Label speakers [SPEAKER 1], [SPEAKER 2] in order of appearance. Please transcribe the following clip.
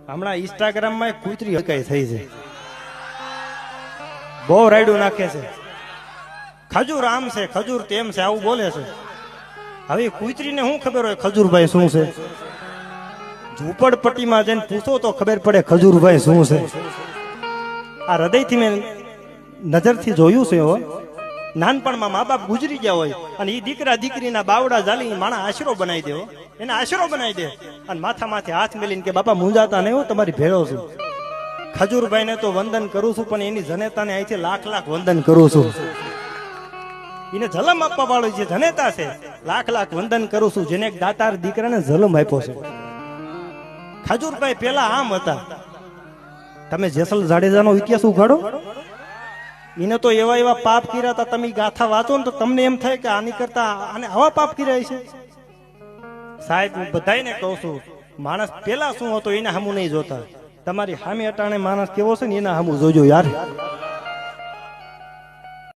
[SPEAKER 1] હમણાં ઇન્સ્ટાગ્રામમાં એક કૂતરી હકાઈ થઈ છે, બહુ રાયડું નાખે છે, ખજૂર આમ છે ખજૂર તેમ છે આવું બોલે છે. હવે કૂતરીને શું ખબર હોય ખજૂરભાઈ શું છે? ઝૂંપડપટ્ટીમાં જઈને પૂછો તો ખબર પડે ખજૂરભાઈ શું છે. આ હૃદયથી મેં નજરથી જોયું છે. નાનપણમાં મા બાપ ગુજરી ગયા હોય અને એ દીકરા દીકરીના બાવડા ઝાલી માણા આશરો બનાવી દેવો, એને આશરો બનાવી દે અને માથા માથે હાથ મેલીને કે બાપા મુંજાતા નહીં, હું તમારી ભેળો છું. ખજૂરભાઈને તો વંદન કરું છું, પણ એની જનેતાને અહીંથી લાખ લાખ વંદન કરું છું. એને જલમ આપવા વાળો જે જનેતા છે, લાખ લાખ વંદન કરું છું, જેને એક દાતાર દીકરાને જલમ આપ્યો છે. ખજૂરભાઈ પેલા આમ હતા. તમે જેસલ જાડેજાનો ઇતિહાસ ઉઘાડો, એને તો એવા એવા પાપ કર્યા હતા. તમે ગાથા વાંચો ને તો તમને એમ થાય કે આની કરતા આને આવા પાપ કર્યા છે. સાહેબ હું બધાને કહું છું, માણસ પેલા શું હતો એના સામું નહીં જોતા. તમારી સામે અટાણે માણસ કેવો છે ને એના સામું જોજો યાર.